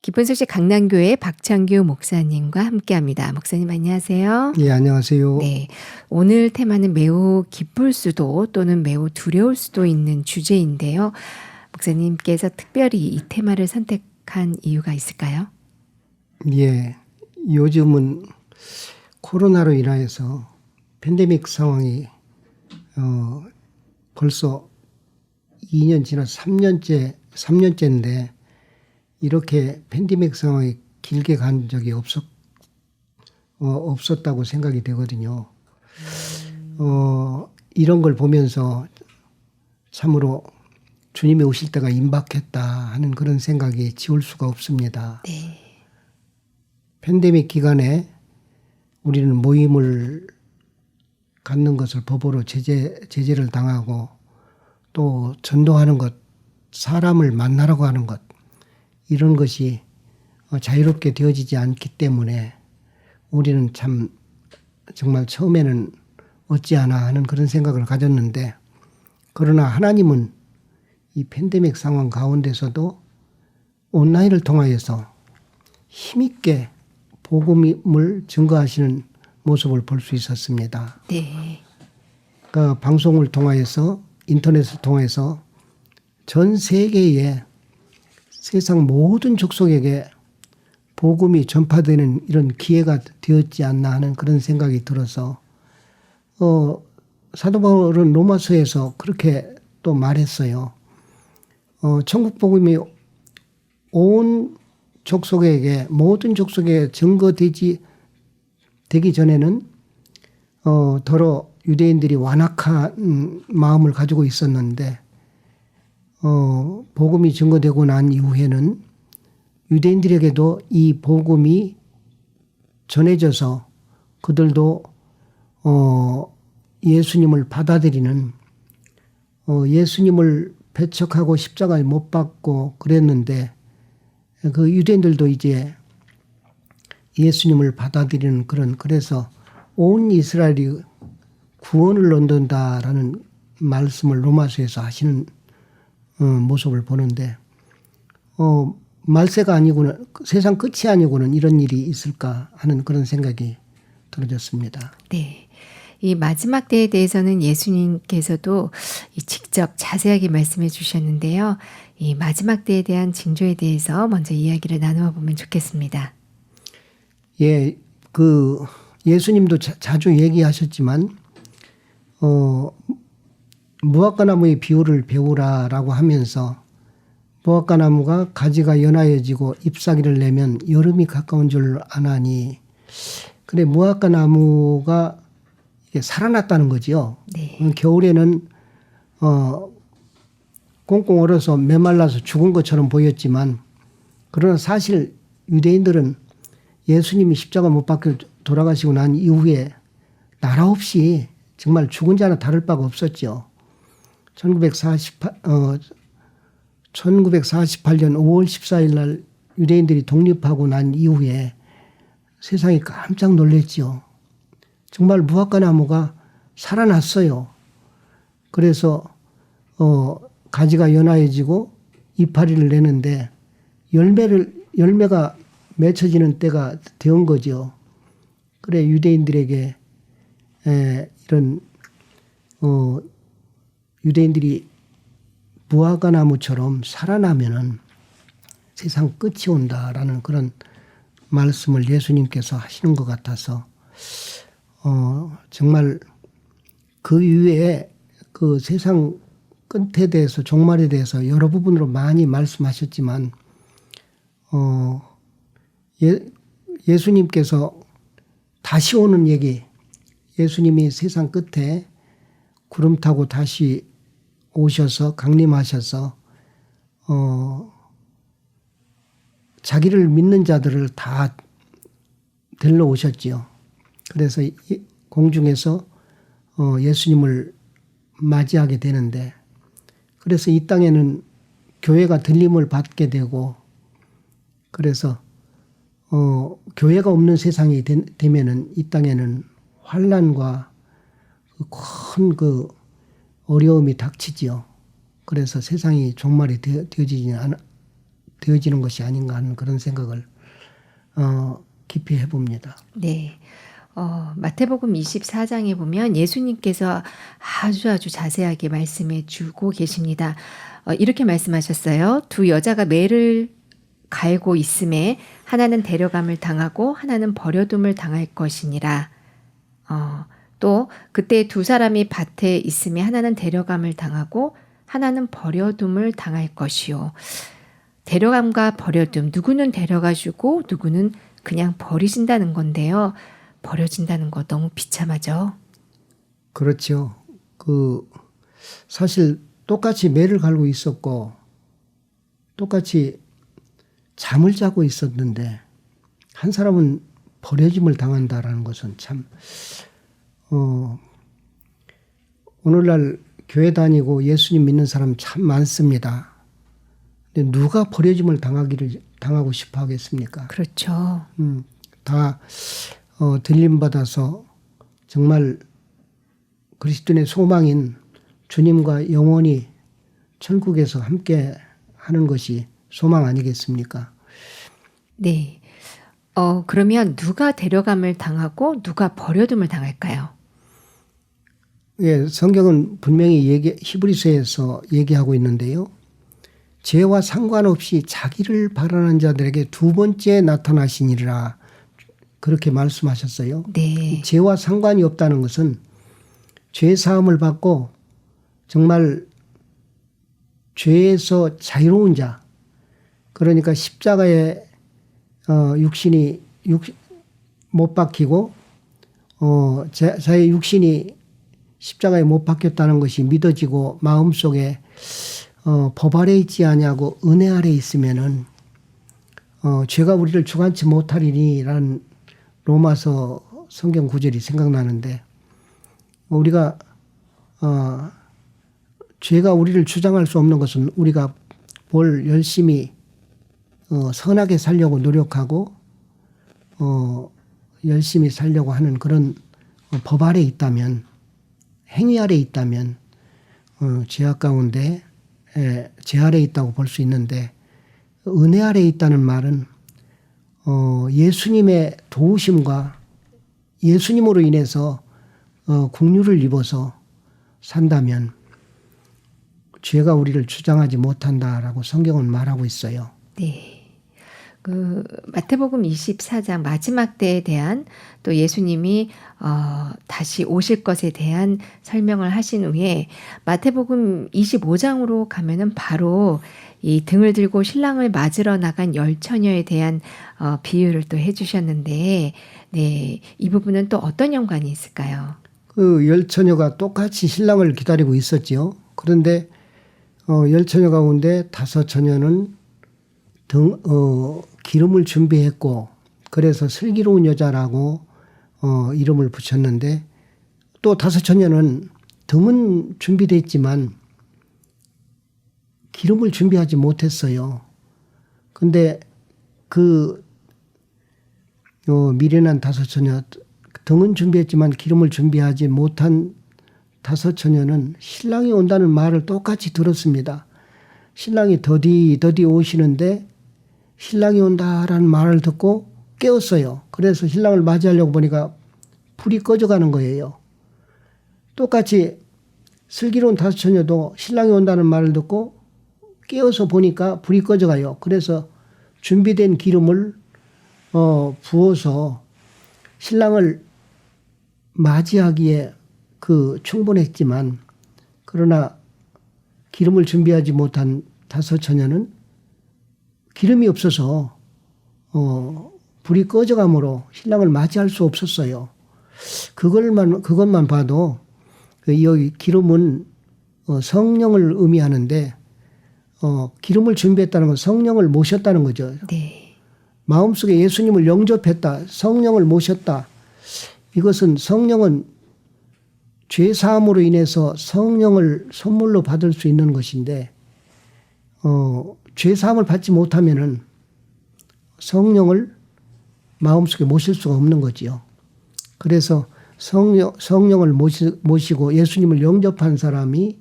기쁜 소식 강남교회 박창규 목사님과 함께합니다. 목사님 안녕하세요. 예, 안녕하세요. 네, 오늘 테마는 매우 기쁠 수도 또는 매우 두려울 수도 있는 주제인데요. 목사님께서 특별히 이 테마를 선택한 이유가 있을까요? 예, 요즘은 코로나로 인하여서 팬데믹 상황이 벌써 2년 지나서 3년째인데 이렇게 팬데믹 상황이 길게 간 적이 없었다고 생각이 되거든요. 이런 걸 보면서 참으로 주님이 오실 때가 임박했다 하는 그런 생각이 지울 수가 없습니다. 네. 팬데믹 기간에 우리는 모임을 갖는 것을 법으로 제재를 당하고 또 전도하는 것, 사람을 만나라고 하는 것, 이런 것이 자유롭게 되어지지 않기 때문에 우리는 참 정말 처음에는 어찌하나 하는 그런 생각을 가졌는데, 그러나 하나님은 이 팬데믹 상황 가운데서도 온라인을 통하여서 힘있게 복음을 증거하시는 모습을 볼 수 있었습니다. 네. 그러니까 방송을 통하여서, 인터넷을 통해서 전 세계에 세상 모든 족속에게 복음이 전파되는 이런 기회가 되었지 않나 하는 그런 생각이 들어서 사도 바울은 로마서에서 그렇게 또 말했어요. 천국 복음이 온 족속에게, 모든 족속에 되기 전에는 더러 유대인들이 완악한 마음을 가지고 있었는데 복음이 증거되고 난 이후에는 유대인들에게도 이 복음이 전해져서 그들도 예수님을 받아들이는, 예수님을 배척하고 십자가에 못 박고 그랬는데 그 유대인들도 이제 예수님을 받아들이는 그래서 온 이스라엘이 구원을 얻는다라는 말씀을 로마서에서 하시는 모습을 보는데 말세가 아니고는, 세상 끝이 아니고는 이런 일이 있을까 하는 그런 생각이 들어졌습니다. 네. 이 마지막 때에 대해서는 예수님께서도 직접 자세하게 말씀해 주셨는데요. 이 마지막 때에 대한 징조에 대해서 먼저 이야기를 나누어 보면 좋겠습니다. 예, 예수님도 자주 얘기하셨지만 무화과나무의 비유를 배우라라고 하면서 무화과나무가 가지가 연하여지고 잎사귀를 내면 여름이 가까운 줄 아나니, 그래 무화과나무가 이게 살아났다는 거지요. 네. 겨울에는 꽁꽁 얼어서 메말라서 죽은 것처럼 보였지만, 그러나 사실 유대인들은 예수님이 십자가 못 박혀 돌아가시고 난 이후에 나라 없이 정말 죽은 자나 다를 바가 없었죠. 1948년 5월 14일 날 유대인들이 독립하고 난 이후에 세상이 깜짝 놀랐죠. 정말 무화과나무가 살아났어요. 그래서 가지가 연하여지고 이파리를 내는데 열매가 맺혀지는 때가 되은 거죠. 그래 유대인들에게 이런 유대인들이 무화과나무처럼 살아나면은 세상 끝이 온다라는 그런 말씀을 예수님께서 하시는 것 같아서 정말 그 이후에 그 세상 끝에 대해서, 종말에 대해서 여러 부분으로 많이 말씀하셨지만 예수님께서 다시 오는 얘기, 예수님이 세상 끝에 구름 타고 다시 오셔서 강림하셔서 자기를 믿는 자들을 다 데리러 오셨지요. 그래서 공중에서 예수님을 맞이하게 되는데, 그래서 이 땅에는 교회가 들림을 받게 되고, 그래서 교회가 없는 세상이 되면은 이 땅에는 환난과 큰 어려움이 닥치지요. 그래서 세상이 종말이 되어지지 되어지는 것이 아닌가 하는 그런 생각을 깊이 해봅니다. 네. 마태복음 24장에 보면 예수님께서 아주 자세하게 말씀해 주고 계십니다. 이렇게 말씀하셨어요. 두 여자가 매를 갈고 있음에 하나는 데려감을 당하고 하나는 버려둠을 당할 것이니라. 또 그때 두 사람이 밭에 있음에 하나는 데려감을 당하고 하나는 버려둠을 당할 것이요. 데려감과 버려둠, 누구는 데려가주고 누구는 그냥 버리신다는 건데요. 버려진다는 거 너무 비참하죠. 그렇죠. 사실 똑같이 매를 갈고 있었고 똑같이 잠을 자고 있었는데 한 사람은 버려짐을 당한다라는 것은 참 오늘날 교회 다니고 예수님 믿는 사람 참 많습니다. 근데 누가 버려짐을 당하고 싶어 하겠습니까? 그렇죠. 다 들림받아서 정말 그리스도인의 소망인 주님과 영원히 천국에서 함께 하는 것이 소망 아니겠습니까? 네. 그러면 누가 데려감을 당하고 누가 버려둠을 당할까요? 예, 성경은 분명히 히브리서에서 얘기하고 있는데요. 죄와 상관없이 자기를 바라는 자들에게 두 번째 나타나시니라 그렇게 말씀하셨어요. 네. 죄와 상관이 없다는 것은 죄 사함을 받고 정말 죄에서 자유로운 자, 그러니까 십자가에 육신이 못 박히고 자의 육신이 십자가에 못 박혔다는 것이 믿어지고 마음속에 법 아래 있지 아니하고 은혜 아래 있으면은 죄가 우리를 주관치 못하리니라는 로마서 성경 구절이 생각나는데 우리가 죄가 우리를 주장할 수 없는 것은 우리가 뭘 열심히 선하게 살려고 노력하고 열심히 살려고 하는 그런 법 아래 있다면 행위 아래 있다면 죄악 가운데 죄 아래 있다고 볼 수 있는데 은혜 아래 있다는 말은 예수님의 도우심과 예수님으로 인해서 긍휼을 입어서 산다면 죄가 우리를 주장하지 못한다라고 성경은 말하고 있어요. 네. 마태복음 24장 마지막 때에 대한 또 예수님이 다시 오실 것에 대한 설명을 하신 후에 마태복음 25장으로 가면은 바로 이 등을 들고 신랑을 맞으러 나간 열 처녀에 대한 비유를 또 해주셨는데, 네, 이 부분은 또 어떤 연관이 있을까요? 그 열 처녀가 똑같이 신랑을 기다리고 있었지요. 그런데 열 처녀 가운데 다섯 처녀는 기름을 준비했고 그래서 슬기로운 여자라고 이름을 붙였는데 또 다섯 처녀는 등은 준비됐지만 기름을 준비하지 못했어요. 근데 미련한 다섯 처녀 등은 준비했지만 기름을 준비하지 못한 다섯 처녀는 신랑이 온다는 말을 똑같이 들었습니다. 신랑이 더디 오시는데 신랑이 온다라는 말을 듣고 깨었어요. 그래서 신랑을 맞이하려고 보니까 불이 꺼져가는 거예요. 똑같이 슬기로운 다섯 처녀도 신랑이 온다는 말을 듣고 깨어서 보니까 불이 꺼져가요. 그래서 준비된 기름을 부어서 신랑을 맞이하기에 충분했지만 그러나 기름을 준비하지 못한 다섯 처녀는 기름이 없어서 불이 꺼져가므로 신랑을 맞이할 수 없었어요. 그것만 봐도 여기 기름은 성령을 의미하는데 기름을 준비했다는 건 성령을 모셨다는 거죠. 네. 마음속에 예수님을 영접했다. 성령을 모셨다. 이것은 성령은 죄 사함으로 인해서 성령을 선물로 받을 수 있는 것인데 죄 사함을 받지 못하면은 성령을 마음속에 모실 수가 없는 거지요. 그래서 성령을 모시고 예수님을 영접한 사람이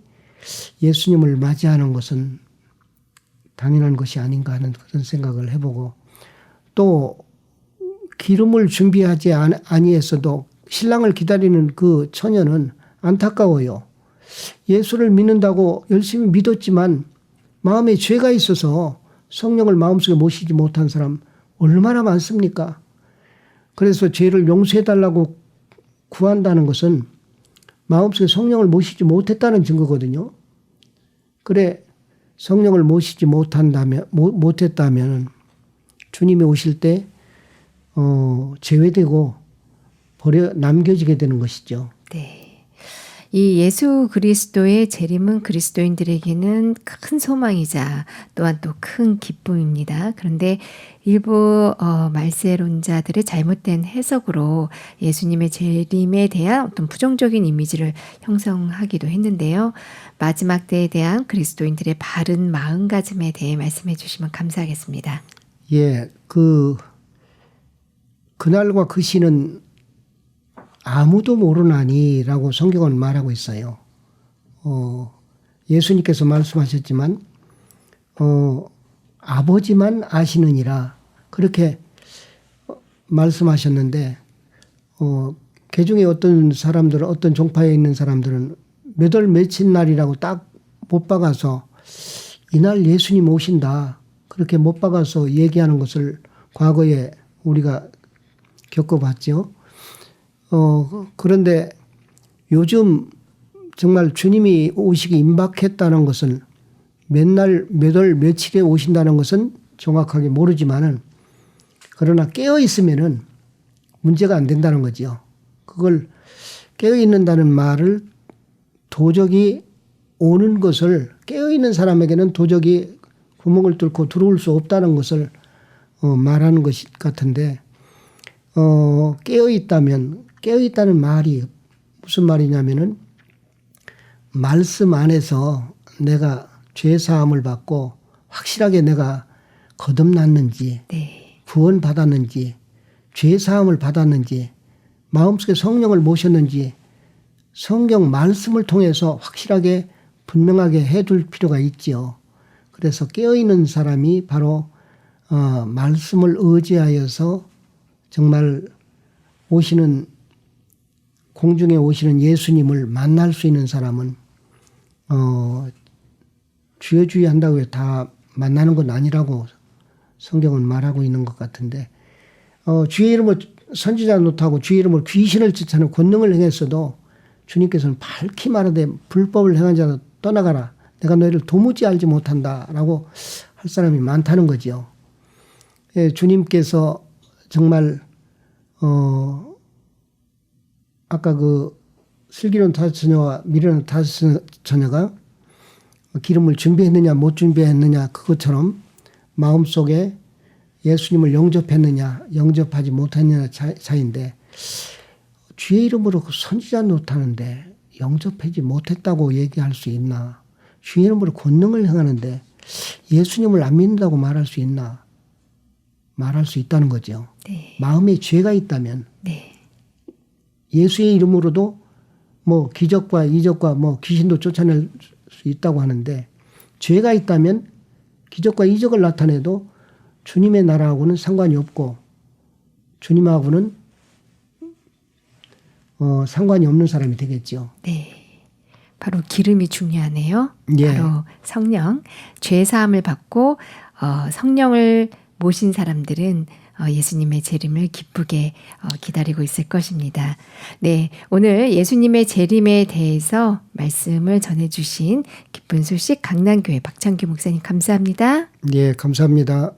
예수님을 맞이하는 것은 당연한 것이 아닌가 하는 그런 생각을 해보고, 또 기름을 준비하지 아니했어도 신랑을 기다리는 그 처녀는 안타까워요. 예수를 믿는다고 열심히 믿었지만 마음에 죄가 있어서 성령을 마음속에 모시지 못한 사람 얼마나 많습니까? 그래서 죄를 용서해달라고 구한다는 것은 마음속에 성령을 모시지 못했다는 증거거든요. 그래, 성령을 모시지 못했다면 주님이 오실 때 제외되고 남겨지게 되는 것이죠. 네. 이 예수 그리스도의 재림은 그리스도인들에게는 큰 소망이자 또한 또 큰 기쁨입니다. 그런데 일부 말세론자들의 잘못된 해석으로 예수님의 재림에 대한 어떤 부정적인 이미지를 형성하기도 했는데요. 마지막 때에 대한 그리스도인들의 바른 마음가짐에 대해 말씀해 주시면 감사하겠습니다. 예, 그날과 그 시는 아무도 모르나니라고 성경은 말하고 있어요. 예수님께서 말씀하셨지만 아버지만 아시느니라 그렇게 말씀하셨는데, 개중에 어떤 사람들은, 어떤 종파에 있는 사람들은 몇 월 며칠 날이라고 딱 못 박아서 이날 예수님 오신다 그렇게 못 박아서 얘기하는 것을 과거에 우리가 겪어봤죠. 그런데 요즘 정말 주님이 오시기 임박했다는 것은 몇 날, 몇 월, 며칠에 오신다는 것은 정확하게 모르지만은, 그러나 깨어 있으면은 문제가 안 된다는 거죠. 그걸 깨어 있는다는 말을 도적이 오는 것을, 깨어 있는 사람에게는 도적이 구멍을 뚫고 들어올 수 없다는 것을 말하는 것 같은데, 깨어 있다는 말이 무슨 말이냐면은 말씀 안에서 내가 죄 사함을 받고 확실하게 내가 거듭났는지, 네. 구원 받았는지, 죄 사함을 받았는지, 마음속에 성령을 모셨는지 성경 말씀을 통해서 확실하게 분명하게 해둘 필요가 있지요. 그래서 깨어있는 사람이 바로 말씀을 의지하여서 정말 공중에 오시는 예수님을 만날 수 있는 사람은 주여 한다고 해서 다 만나는 건 아니라고 성경은 말하고 있는 것 같은데, 주의 이름을 선지자 노릇하고 주의 이름을 귀신을 쫓아내는 권능을 행했어도 주님께서는 밝히 말하되 불법을 행한 자로 떠나가라, 내가 너희를 도무지 알지 못한다라고 할 사람이 많다는 거죠. 예, 주님께서 정말 아까 그 슬기로운 다섯 처녀와 미련한 다섯 처녀가 기름을 준비했느냐 못 준비했느냐 그것처럼 마음속에 예수님을 영접했느냐 영접하지 못했느냐 차이인데, 주의 이름으로 그 선지자 노릇하는데 영접하지 못했다고 얘기할 수 있나? 주의 이름으로 권능을 행하는데 예수님을 안 믿는다고 말할 수 있나? 말할 수 있다는 거죠. 네. 마음에 죄가 있다면, 네. 예수의 이름으로도 뭐 기적과 이적과 뭐 귀신도 쫓아낼 수 있다고 하는데, 죄가 있다면 기적과 이적을 나타내도 주님의 나라하고는 상관이 없고 주님하고는 상관이 없는 사람이 되겠죠. 네. 바로 기름이 중요하네요. 예. 바로 성령, 죄 사함을 받고 성령을 모신 사람들은 예수님의 재림을 기쁘게 기다리고 있을 것입니다. 네, 오늘 예수님의 재림에 대해서 말씀을 전해주신 기쁜 소식 강남교회 박창규 목사님 감사합니다. 예, 감사합니다.